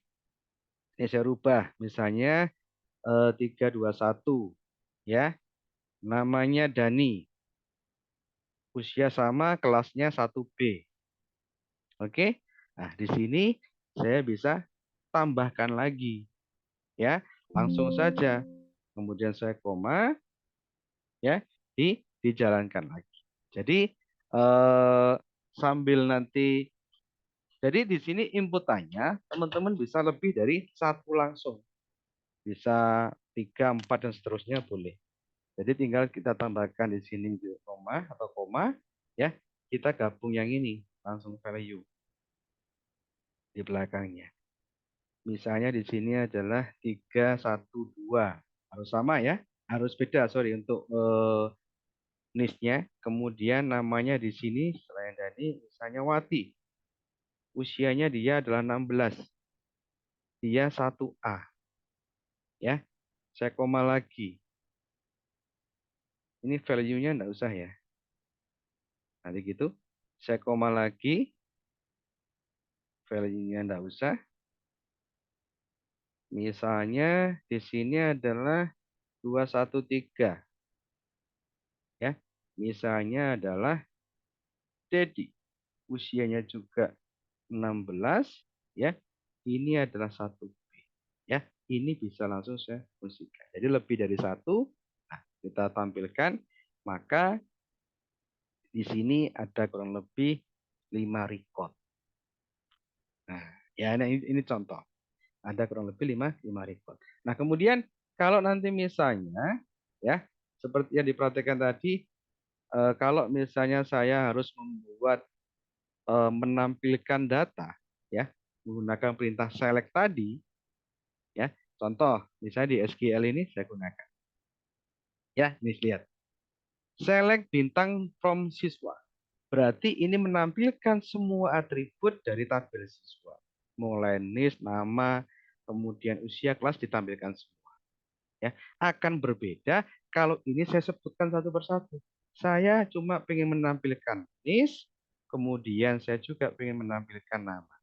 Ini saya rubah, misalnya 321, ya. Namanya Dani. Usia sama, kelasnya 1B. Oke. Nah, di sini saya bisa tambahkan lagi, ya. Langsung saja. Kemudian saya koma, ya, dijalankan lagi. Jadi sambil nanti, jadi di sini inputannya teman-teman bisa lebih dari satu langsung. Bisa 3, 4 dan seterusnya boleh. Jadi tinggal kita tambahkan di sini koma atau koma, ya. Kita gabung yang ini langsung value di belakangnya. Misalnya di sini adalah 312. Harus sama ya. Harus beda, sorry, untuk NIS-nya. Kemudian namanya di sini selain Dani misalnya Wati. Usianya dia adalah 16. Dia 1A. Ya. Saya koma lagi. Ini value-nya enggak usah ya. Nanti gitu. Saya koma lagi. Value-nya enggak usah. Misalnya di sini adalah 213. Ya. Misalnya adalah Dedi. Usianya juga 16, ya. Ini adalah 1B. Ya. Ini bisa langsung saya fungsikan. Jadi lebih dari satu. Nah, kita tampilkan. Maka di sini ada kurang lebih 5 record. Nah, ya ini contoh. Ada kurang lebih 5 record. Nah, kemudian kalau nanti misalnya, ya, seperti yang diperhatikan tadi, kalau misalnya saya harus membuat menampilkan data, ya, menggunakan perintah select tadi, ya. Contoh, misalnya di SQL ini saya gunakan. Ya, ini lihat. Select bintang from siswa. Berarti ini menampilkan semua atribut dari tabel siswa. Mulai NIS, nama, kemudian usia, kelas ditampilkan semua. Ya, akan berbeda kalau ini saya sebutkan satu persatu. Saya cuma ingin menampilkan NIS, kemudian saya juga ingin menampilkan nama.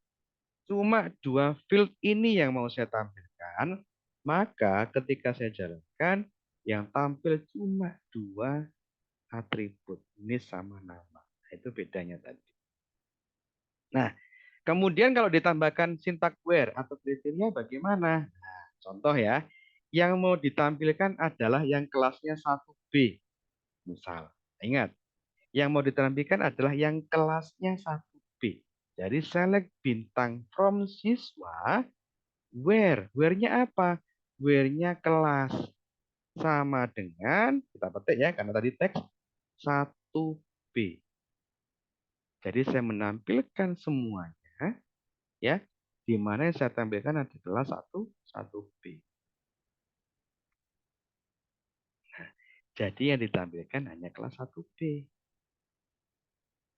Cuma dua field ini yang mau saya tampilkan, maka ketika saya jalankan, yang tampil cuma dua atribut, NIS sama nama. Itu bedanya tadi. Nah, kemudian kalau ditambahkan syntax where atau kriteria bagaimana? Nah, contoh ya, yang mau ditampilkan adalah yang kelasnya 1B. Misal, ingat, yang mau ditampilkan adalah yang kelasnya 1B. Jadi select bintang from siswa, where. Where-nya apa? Where-nya kelas. Sama dengan, kita petik ya, karena tadi teks 1B. Jadi saya menampilkan semuanya, ya, di mana yang saya tampilkan adalah 1B. Jadi yang ditampilkan hanya kelas 1B.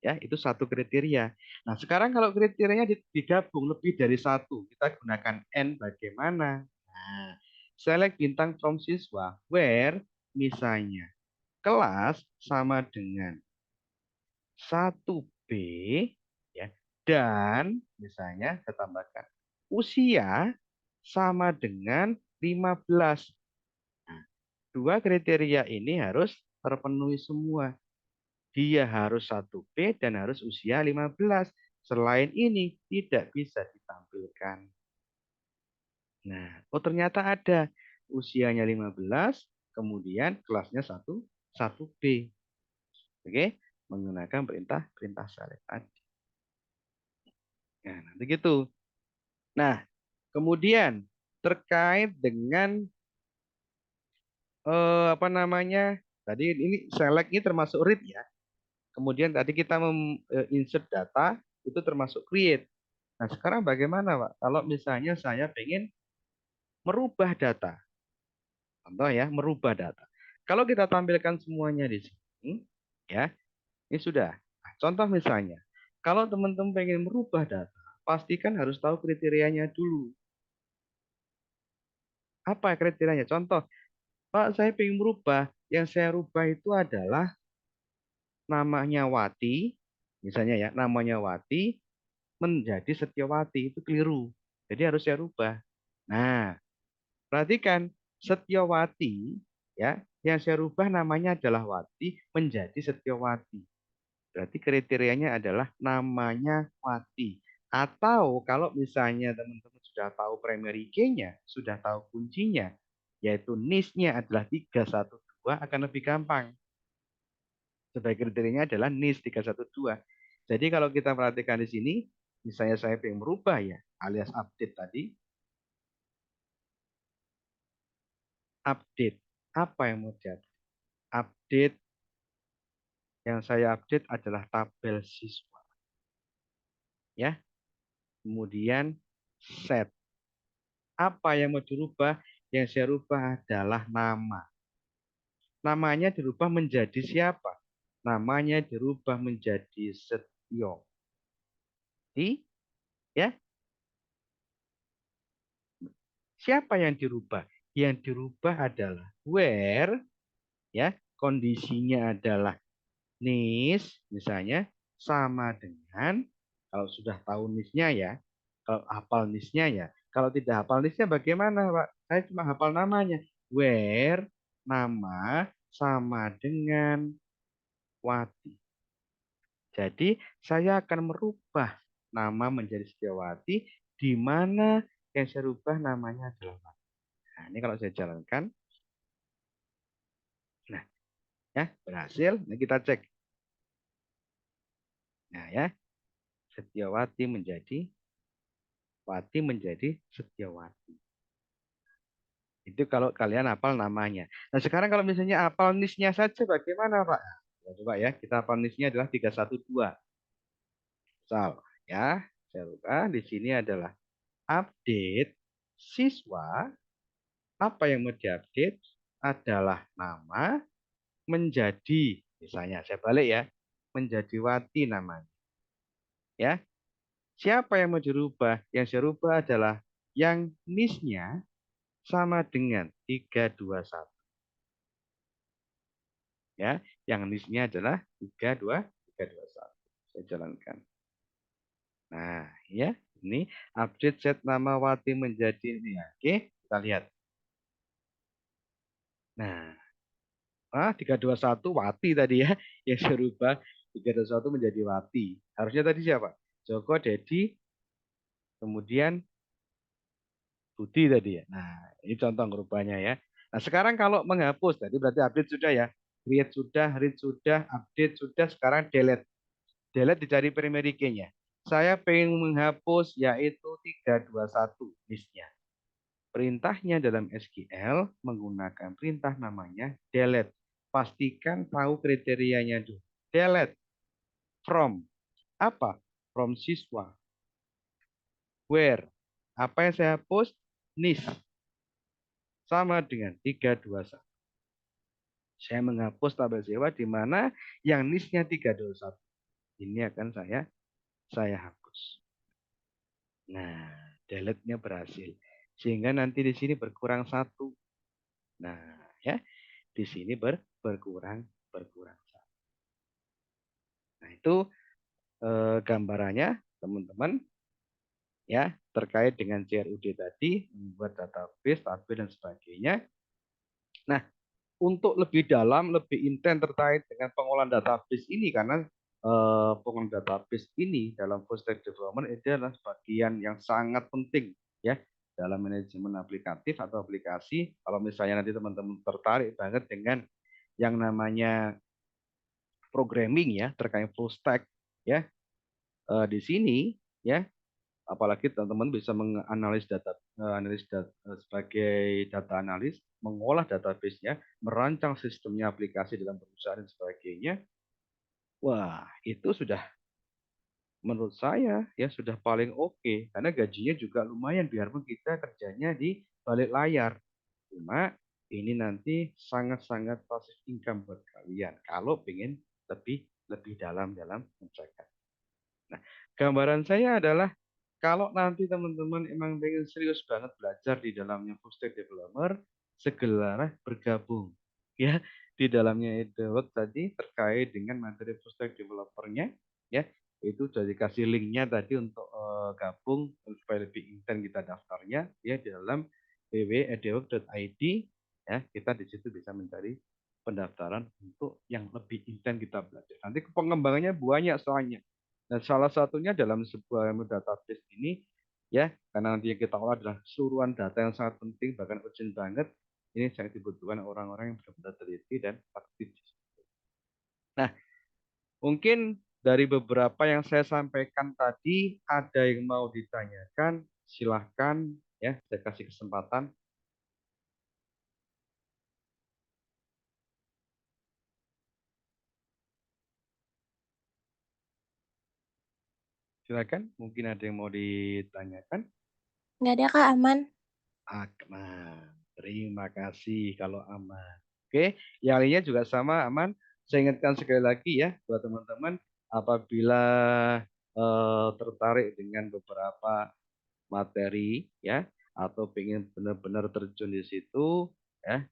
Ya, itu satu kriteria. Nah, sekarang kalau kriterianya digabung lebih dari satu, kita gunakan N bagaimana? Nah, select bintang from siswa, where misalnya kelas sama dengan 1B, ya, dan misalnya saya tambahkan usia sama dengan 15. Nah, dua kriteria ini harus terpenuhi semua. Dia harus 1B dan harus usia 15. Selain ini tidak bisa ditampilkan. Nah, oh ternyata ada usianya 15, kemudian kelasnya 1B. Oke, menggunakan perintah select tadi. Nah, nanti gitu. Nah, kemudian terkait dengan apa namanya? Tadi ini select ini termasuk read ya. Kemudian tadi kita insert data itu termasuk create. Nah, sekarang bagaimana, Pak? Kalau misalnya saya ingin merubah data. Contoh ya, merubah data. Kalau kita tampilkan semuanya di sini, ya, ini sudah. Nah, contoh misalnya, kalau teman-teman pengen merubah data, pastikan harus tahu kriterianya dulu. Apa kriterianya? Contoh, Pak, saya ingin merubah. Yang saya rubah itu adalah namanya Wati, misalnya ya, namanya Wati menjadi Setiawati. Itu keliru. Jadi harus saya rubah. Nah, perhatikan Setiawati ya, yang saya rubah namanya adalah Wati menjadi Setiawati. Berarti kriterianya adalah namanya Wati. Atau kalau misalnya teman-teman sudah tahu primary key-nya, sudah tahu kuncinya, yaitu NIS-nya adalah 312, akan lebih gampang. Sebagai kriterianya adalah NIS 312. Jadi kalau kita perhatikan di sini, misalnya saya ingin merubah ya, alias update tadi, update. Apa yang mau diupdate? Update yang saya update adalah tabel siswa. Ya. Kemudian set. Apa yang mau dirubah? Yang saya rubah adalah nama. Namanya dirubah menjadi siapa? Namanya dirubah menjadi Setio. Ya, siapa yang dirubah? Yang dirubah adalah where, ya, kondisinya adalah NIS misalnya sama dengan, kalau sudah tahu NIS-nya ya, kalau hafal NIS-nya ya. Kalau tidak hafal NIS-nya bagaimana, Pak? Saya cuma hafal namanya. Where nama sama dengan Wati. Jadi saya akan merubah nama menjadi Setiawati, di mana yang saya rubah namanya adalah Wati. Nah, ini kalau saya jalankan, nah ya berhasil. Nah, kita cek. Nah ya, Setiawati menjadi Wati menjadi Setiawati. Itu kalau kalian hafal namanya. Nah, sekarang kalau misalnya hafal NIS-nya saja bagaimana, Pak? Ya, coba ya, kita hafal NIS-nya adalah 312. Misal, ya, saya rubah di sini adalah update siswa. Apa yang mau diupdate adalah nama menjadi, misalnya saya balik ya, menjadi Wati namanya. Ya, siapa yang mau dirubah? Yang saya rubah adalah yang NIS-nya sama dengan 321. Ya, yang NIS-nya adalah 321. Saya jalankan. Nah, ya, ini update set nama Wati menjadi ini ya. Oke, kita lihat. Nah, 321 Wati tadi ya, yang saya rubah 321 menjadi Wati. Harusnya tadi siapa? Joko, Dedi, kemudian Budi tadi ya. Nah, ini contoh ngerubahnya ya. Nah, sekarang kalau menghapus, tadi berarti update sudah ya. Create sudah, read sudah, update sudah, sekarang delete. Delete dicari primary key-nya. Saya pengen menghapus yaitu 321 list-nya. Perintahnya dalam SQL menggunakan perintah namanya delete. Pastikan tahu kriterianya dulu. Delete from apa? From siswa. Where? Apa yang saya hapus? NIS. Sama dengan 321. Saya menghapus tabel sewa di mana yang NIS-nya 321. Ini akan saya hapus. Nah, delete-nya berhasil. Sehingga nanti di sini berkurang 1. Nah, ya, di sini berkurang 1. Nah, itu gambarannya, teman-teman, ya, terkait dengan CRUD tadi, membuat database, tabel, dan sebagainya. Nah, untuk lebih dalam, lebih intens terkait dengan pengolahan database ini, karena pengolahan database ini dalam full stack development itu adalah bagian yang sangat penting ya dalam manajemen aplikatif atau aplikasi. Kalau misalnya nanti teman-teman tertarik banget dengan yang namanya programming ya terkait full stack ya di sini ya apalagi teman-teman bisa menganalisis data sebagai data analis, mengolah database-nya, merancang sistemnya aplikasi dalam perusahaan dan sebagainya. Wah, itu sudah menurut saya ya sudah paling oke karena gajinya juga lumayan biarpun kita kerjanya di balik layar. Cuma ini nanti sangat-sangat passive income buat kalian kalau pengen lebih lebih dalam mencegah. Nah, gambaran saya adalah kalau nanti teman-teman emang pengen serius banget belajar di dalamnya full stack developer, segera bergabung ya di dalamnya Edework tadi terkait dengan materi full stack developernya ya itu sudah dikasih linknya tadi untuk gabung supaya lebih intens kita daftarnya ya di dalam www.edework.id ya kita di situ bisa mencari pendaftaran untuk yang lebih intens kita belajar. Nanti pengembangannya banyak soalnya. Dan salah satunya dalam sebuah database ini, ya, karena nanti yang kita olah adalah keseluruhan data yang sangat penting, bahkan urgent banget, ini sangat dibutuhkan orang-orang yang benar-benar teliti dan aktif. Nah, mungkin dari beberapa yang saya sampaikan tadi, ada yang mau ditanyakan, silahkan ya, saya kasih kesempatan. Silakan, mungkin ada yang mau ditanyakan. Nggak ada Kak, aman. Aman. Terima kasih kalau aman. Oke, yang lainnya juga sama aman. Saya ingatkan sekali lagi ya buat teman-teman apabila tertarik dengan beberapa materi ya atau ingin benar-benar terjun di situ ya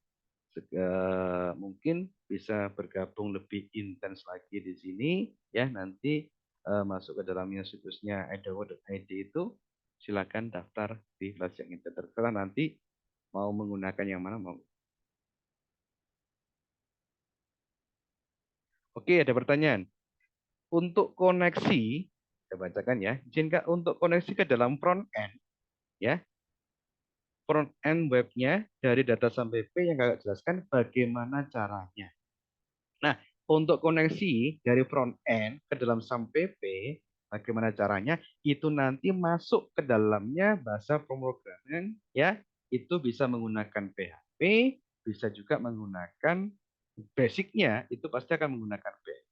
mungkin bisa bergabung lebih intens lagi di sini ya nanti masuk ke dalamnya situsnya edawo.id itu silakan daftar di kelas yang intens terserah nanti mau menggunakan yang mana mau. Oke, ada pertanyaan. Untuk koneksi, saya bacakan ya. Izinkan untuk koneksi ke dalam front end, ya. Front end webnya dari data sampai P yang kakak jelaskan bagaimana caranya. Nah, untuk koneksi dari front end ke dalam SAM PP, bagaimana caranya? Itu nanti masuk ke dalamnya bahasa pemrograman, ya. Itu bisa menggunakan PHP, bisa juga menggunakan basicnya, itu pasti akan menggunakan PHP.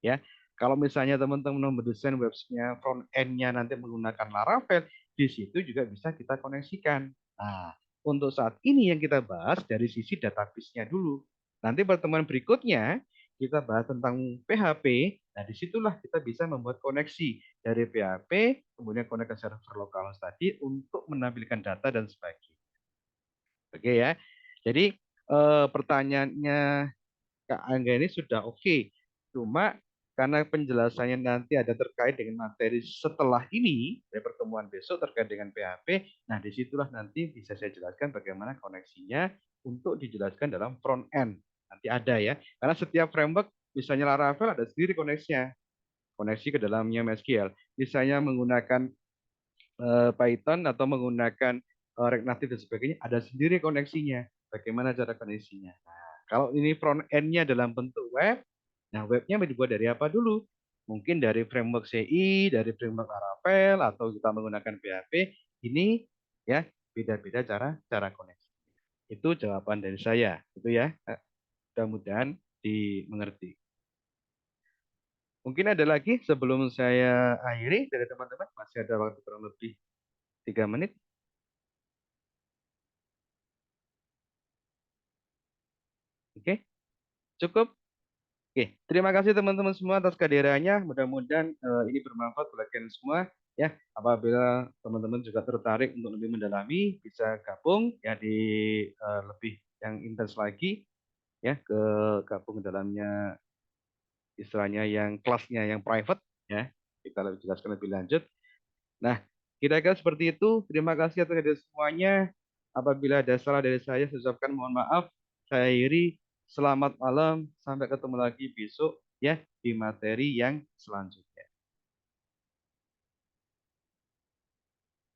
Ya, kalau misalnya teman-teman mendesain websitenya front end-nya nanti menggunakan Laravel, di situ juga bisa kita koneksikan. Nah, untuk saat ini yang kita bahas dari sisi database-nya dulu. Nanti pertemuan berikutnya kita bahas tentang PHP. Nah, disitulah kita bisa membuat koneksi dari PHP, kemudian connect ke server localhost tadi untuk menampilkan data dan sebagainya. Oke ya. Jadi pertanyaannya Kak Angga ini sudah oke. Cuma karena penjelasannya nanti ada terkait dengan materi setelah ini, dari pertemuan besok terkait dengan PHP, nah disitulah nanti bisa saya jelaskan bagaimana koneksinya untuk dijelaskan dalam front end. Nanti ada ya. Karena setiap framework, misalnya Laravel ada sendiri koneksinya, koneksi ke dalamnya MySQL. Misalnya menggunakan Python atau menggunakan React Native dan sebagainya, ada sendiri koneksinya. Bagaimana cara koneksinya? Nah, kalau ini front end-nya dalam bentuk web, nah webnya dibuat dari apa dulu? Mungkin dari framework CI, dari framework Laravel, atau kita menggunakan PHP. Ini ya beda-beda cara koneksi. Itu jawaban dari saya, itu ya. Mudah-mudahan dimengerti. Mungkin ada lagi sebelum saya akhiri dari teman-teman, masih ada waktu kurang lebih 3 menit. Oke, cukup. Oke, terima kasih teman-teman semua atas kehadirannya. Mudah-mudahan ini bermanfaat bagi kalian semua. Ya, apabila teman-teman juga tertarik untuk lebih mendalami, bisa gabung ya di lebih yang intens lagi, ya ke gabung dalamnya istilahnya yang kelasnya yang private, ya kita lebih jelaskan lebih lanjut. Nah, kira-kira seperti itu. Terima kasih atas kehadiran semuanya. Apabila ada salah dari saya ucapkan mohon maaf. Saya akhiri. Selamat malam. Sampai ketemu lagi besok ya di materi yang selanjutnya.